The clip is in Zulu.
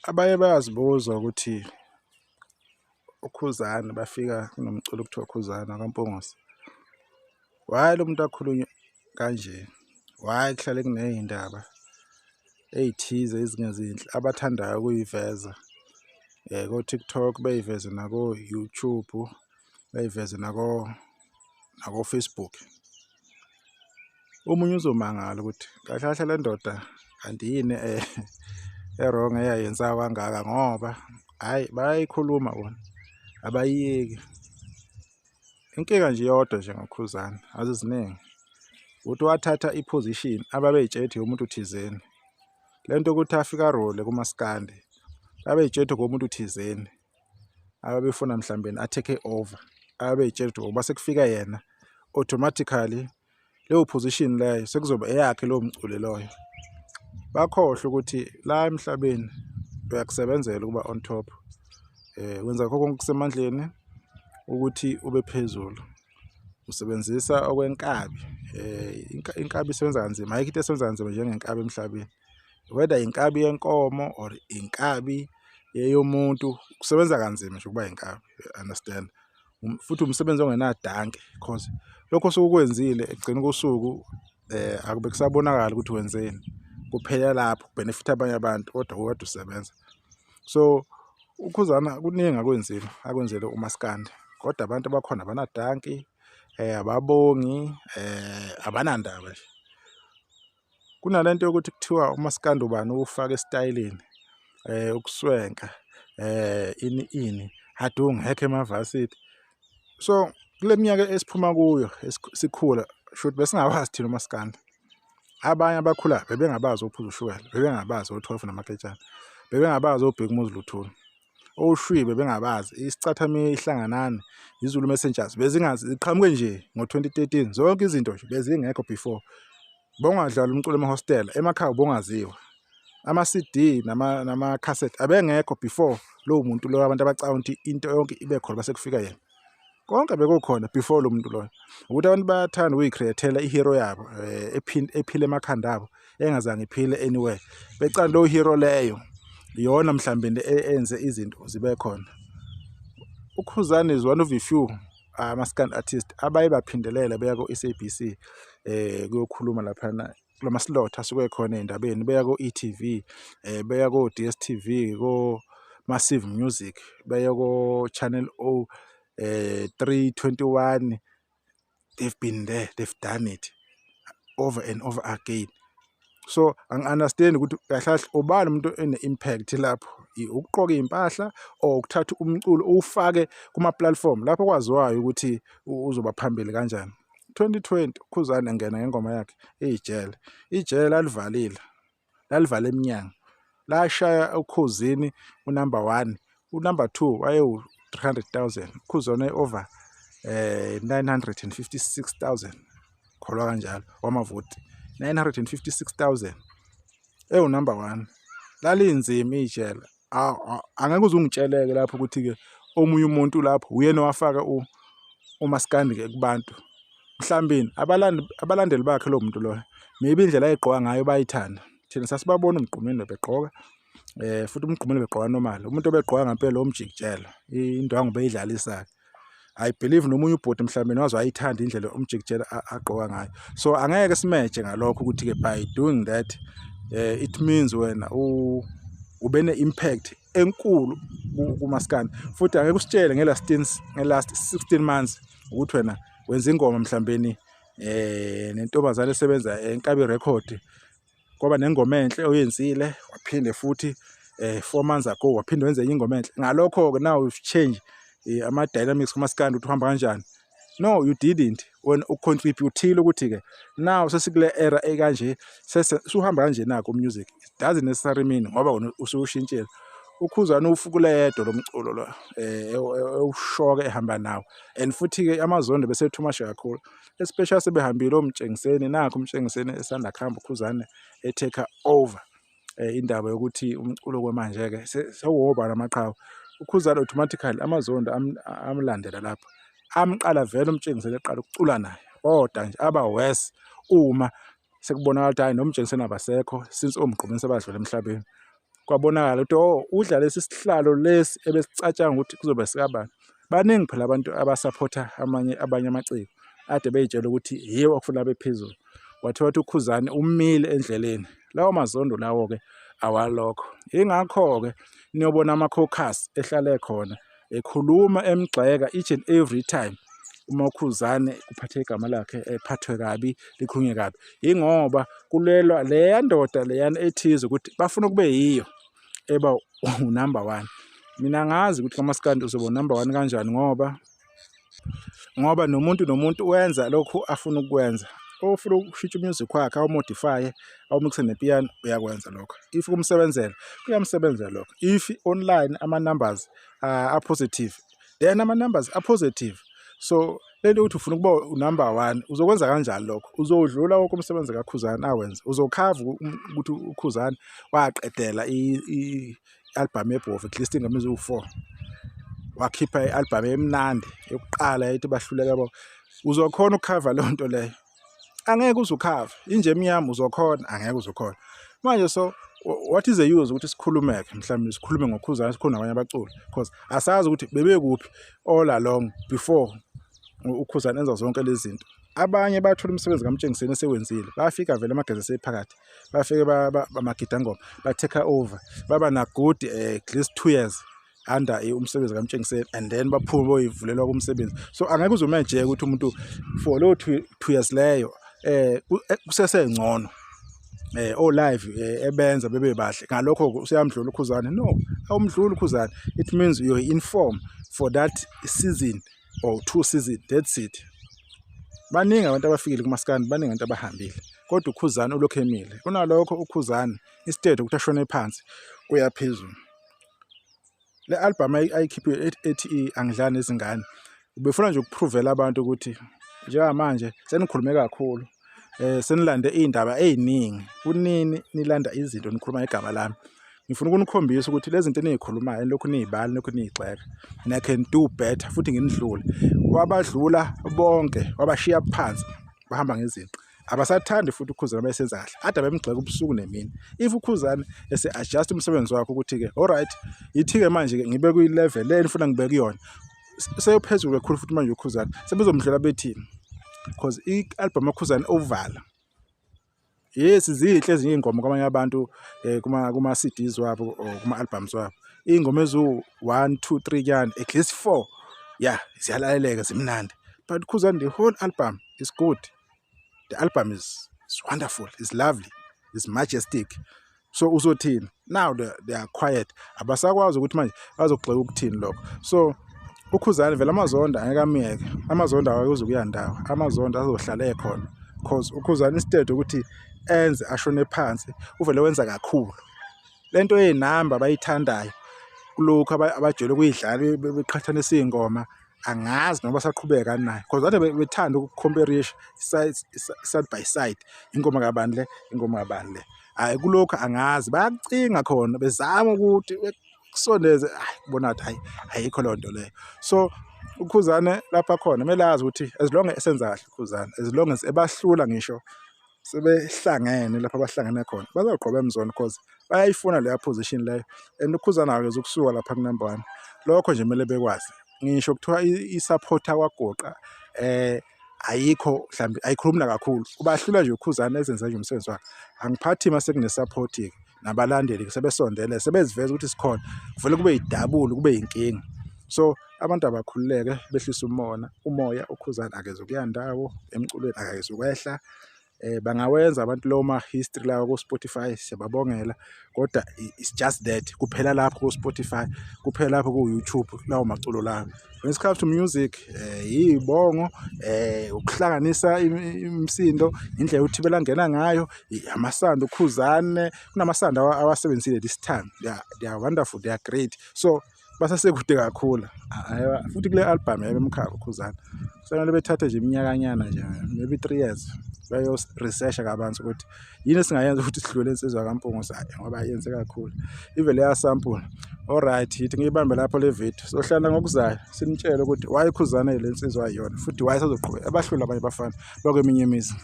abaye bayazibuza ukuthi uKhuzani bafika kunomculo kuthiwa Khuzani kaMpungose. Why lo muntu akhulunywa kanje? Why kuhlale kuney'ndaba ey'thize ezingezinhle abathandayo ukuyiveza ko-TikTok, beyiveze nako-YouTube, beyiveze nako-Facebook. Omunye uzomangala ukuthi kahle kahle le ndoda kanti yini erong eyayenza kangaka, ngoba hhayi bayayikhuluma bona abayiyeki. Inkinga nje iyodwa nje ngoKhuzani, aziziningi, ukuthi wathatha iposition ababeyitshethe umuntu thizeni. Le nto ukuthi afika arole kumaskandi abeyitshethe ngomuntu thizeni ababefuna mhlawumbe a-take over, abeyitshethe ngoba sekufika yena automatically leyo position leyo sekuzoba eyakhe lowo mculi loyo. Bakhohlwa ukuthi la emhlabeni uyakusebenzela ukuba on top, wenza konke kusemandleni ukuthi ube phezulu, usebenzisa okwenkabi. Inkabi isebenza kanzima, ayikho into esebenza kanzima njengenkabi emhlabeni, whether inkabi yenkomo or inkabi yomuntu, kusebenza kanzima nje ukuba inkabi, understand. Futhi umsebenzi ongenadanke, because lokho osukwenzile ekugcina kosuku akube kusabonakala ukuthi wenzeni, kuphela lapho benefit abanye abantu kodwa kodwa usebenza. So uKhuzana kuningi akwenzile umaskandi, kodwa abantu abakhona abanadanki, ababongi, abanandaba nje. Kunalento yokuthi kuthiwa umaskandi ubani ufaka esitayileni, ukuswenka, ini hadunga hekhe emavasithi. So kule minyaka esiphuma kuyo sikhula should besingawazi thina umaskandi. Abanye abakhula bebengabazi ophuza ushukela, bebengabazi o-12 namaketshana, bebengabazi oBhek Muzi Luthuli, oShwi bebengabazi, isicathamiya ihlanganani, iZulu Messengers bezingazi, ziqhamuke nje ngo-2013. Zonke izinto nje bezingekho before. Bongadlala umculo emahostela, emakhaya bongaziwa. Ama-CD nama-cassette abengekho before lowo muntu loyo, abantu abacabanga ukuthi into yonke ibe khona base kufika yena. Konke bekukhona before lo muntu loyo. Ukuthi abantu bayathanda ukuyicreatela ihero yabo ephile emakhanda abo engazange iphile anywhere. Becala lo hero leyo iyona mhlawumbe enze izinto zibe khona. uKhuzani is one of the few amaskandi artist abaye baphindelela beya ko-SABC kuyokhuluma laphana kulama slot asuke khona ey'ndabeni, beya ko-e.tv, beya ko-DSTV, ko-Massive Music, beya ko-Channel O, 321. They've been there, they've done it over and over again. So angi-understand ukuthi kahle kahle ubani umuntu ene-impact lapho, ukugqoka iy'mpahla or ukuthatha umculo uwufake kuma-platform lapho kwaziwayo ukuthi uzoba phambili kanjani. 2020 uKhuzani engena ngengoma yakhe ijele, ijele lalivalile, lalivala eminyango, lashaya uKhuzini unumber 1, unumber 2 wayewu-300,000, uKhuzani over 956,000, kholwa kanjalo wamavoti, 956,000 ewunumber 1. Lalinzima ijele. Angeke uze ungitsheleke lapho ukuthi-ke omunye umuntu lapho uyena owafaka umaskandi-ke kubantu. Mhlawumbe abalandeli bakhe lo muntu loyo maybe indlela ayegqoka ngayo bayithanda. Thina sasibabona uMgqumeni begqoka, futhi uMgqumeni begqoka normal. Umuntu obegqoka ngempela umjikijelo, indwangu beyidlalisayo. I believe nomunye ubhodi mhlawumbe waze wayithanda indlela umjikijelo agqoka ngayo. So angeke simeje ngalokho ukuthi-ke by doing that it means wena ube ne-impact enkulu kumaskandi. Futhi angeke usitshele ngelast 16 months ukuthi wena wenza ingoma mhlawumbe nentombazane esebenza eNkabi Record, kwaba nengoma enhle oyenzile, waphinde futhi 4 months ago waphinde wenze ingoma enhle. Ngalokho-ke now we've changed ama-dynamics kumaskandi ukuthi uhamba kanjani. No, you didn't. Wena ucontribute-ile ukuthi-ke now sesikule era ekanje, suhamba kanje na ku-music. It doesn't necessarily mean ngoba wena usushintshile. uKhuzani ufukule yedwa lo mculo lo, ewushoke ehamba nawo. And futhi-ke amazondo bese too much kakhulu, especially sebehambile oMtshengiseni, nakho uMtshengiseni esanda kuhamba uKhuzani e-take over indaba yokuthi umculo kwamanje-ke sewuwoba namaqhawe. uKhuzani automatically amazondo amlandela lapho, amqala vele uMtshengiseni eqala ukucula naye, kodwa nje aba worse uma sekubonakala ukuthi hayi noMtshengiseni abasekho since oMgqumeni sebadlula emhlabeni. kwabonakala ukuthi udla lesi sihlalo lesi ebesicatshanga ukuthi kuzobe sikabani. Baningi phela abantu abasupporta abanye amaciko ade beyitshela ukuthi yiwo okufuna bephezulu. Wathiwa ukuthi uKhuzani umile endleleni. Lawo mazondo lawo-ke awalokho. Ingakho-ke niyobona ama-caucus ehlale khona ekhuluma emgxeka each and every time uma uKhuzani kuphathe igama lakhe ephathwe kabi likhulunywe kabi. Ingoba kulelwa leya ndoda leyana ethize ukuthi bafuna kube yiyo eba unumber 1. Mina ngazi ukuthi kaMaskandi uzoba unumber 1 kanjani ngoba nomuntu wenza lokhu afuna ukwenza. Ofuna ukushintsha umusic wakhe awumodify awumixe nepiano uyakwenza lokho. If kumsebenzela kuyamsebenzela lokho. If online ama-numbers are positive, then ama-numbers are positive. So lento ukuthi ufuna ukuba unumber 1 uzokwenza kanjani lokho? Uzodlula wonke umsebenzi kaKhuzani awenza. Uzokhava ukuthi uKhuzani waqedela i-album ebhovu at least ingoma eziwu4. Wakhipha i-album emnandi yokuqala yayithi bahluleka yabo. Uzokhona ukukhava leyo nto leyo. Angeke uzukhava inje emnyama uzokhona angeke uzokhona manje. So what is the use ukuthi sikhulumeke mhlawumbe sikhulume ngoKhuzani sikhona abanye abaculi because asazi ukuthi bebekuphi all along before uKhuzani enza zonke lezi zinto. Abanye bathola umsebenzi kaMtshengiseni esewenzile bafika vele amagezi asephakathi bafike bamagida ngoma ba-take over baba na good at least 2 years under umsebenzi kaMtshengiseni and then baphume boyivulelwa kumsebenzi. So angeke uzomejeke ukuthi umuntu for lo 2 years leyo kusesengcono live ebenza bebe bahle ngalokho useyamdlula uKhuzani. No, awumdlula uKhuzani. It means you're informed for that season or 2 seasons. That's it. Baningi abantu abafikile kuMaskandi, baningi abantu abahambile kodwa uKhuzani ulokhu emile. Kunalokho uKhuzani instead ukuthi ashone phansi uyaphezulu. Le album ayikhiphe ethi angidlani nezingane ubefuna nje ukuprovela abantu ukuthi njengamanje senikhulume kakhulu senilande izindaba eziningi. Kunini nilanda izinto nikhuluma igama lami? Ngifuna ukunikhombisa ukuthi lezi zinto enizikhulumayo lokhu nizibali lokhu nizigxeka I can do better futhi nginidlule. Wabadlula bonke wabashiya phansi bahamba ngezinto. Abasathandi futhi uKhuzani bayisenza kahle. Ade bemgxeka ubusuku nemini. If uKhuzani ese adjust umsebenzi wakhe ukuthi ke alright yithi ke manje ke ngibe ku level le ngifuna ngibeke kuyona seyophezulu kakhulu futhi manje uKhuzani sebezomdlula bethini because i-album yaKhuzani ovala. Yes, zihle ezinye ingoma kwamanye abantu kuma CDs wabo or kuma albums wabo. Ingoma ezu 1 2 3 yani at least 4 yeah ziyalaleleka zimnandi. But uKhuzani the whole album is good. The album is wonderful, it's lovely, it's majestic. So uzothini now they are quiet. Abasakwazi ukuthi manje bazogxeka ukuthini lokho. So uKhuzani vele amazonda angeke amiyeke. Amazonda awukuze kuyandawo. Amazonda azohlala ekhona because uKhuzani instead ukuthi enze ashone phansi uvele wenza kakhulu. Lento yezinamba bayithandayo kulokho abajwayele ukuyidlala beqhathanisa izingoma angazi noma basaqhubeka naye because ade bethanda ukucompare side by side ingoma kabani le ingoma kabani le. Hayi kulokho angazi bayacinga khona bezama ukuthi kusondeze kubona ukuthi ayikho lonto leyo. So uKhuzani lapha khona kumele azi ukuthi as long as esenza kahle uKhuzani as long as ebahlula ngisho sebehlangene lapha abahlangene khona bazaqhubeka emzona because bayayifuna leya position leyo and uKhuzani akeze ukusuka lapha ku-number 1. Lokho nje kumele bekwazi. Ngisho kuthiwa i-support akwaGoqa ayikho mhlambe ayikhulumna kakhulu kubahlula nje uKhuzani ezenza nje umsebenzi wakhe. Angiphathi mase kune-support nabalandeli sebesondele sebeziveza ukuthi sikhona kuvele kube yidabula kube yinkinga. So abantu abakhululeke behlisa umoya uKhuzani akeze kuyandawo emculweni akeze ukwehla. Bangawenza abantu lo ma history lawo ku Spotify siyababongela kodwa it's just that kuphela lapho ku Spotify kuphela lapho ku YouTube lawo maculo lawo. When it comes to music yibongo ukuhlanganisa imsindo indlela uthi belangena ngayo amasando uKhuzani kunamasando awasebenzile this time they are wonderful, they are great. So basasekude kakhulu futhi kule album yabemkhaya uKhuzani sanele bethathe nje iminyakanyana nje maybe 3 years bayo research kabanzi ukuthi yini singayenza ukuthi sidlule insizwa kaMpungu sayo ngoba yenze kakhulu ivele ya sample. Alright yithi ngiyibambe lapho le video sohlala ngokuzayo sinitshele ukuthi why uKhuzani le insizwa ayona futhi why sazoqhubeka abahlula abanye bafana bakweminye imizi.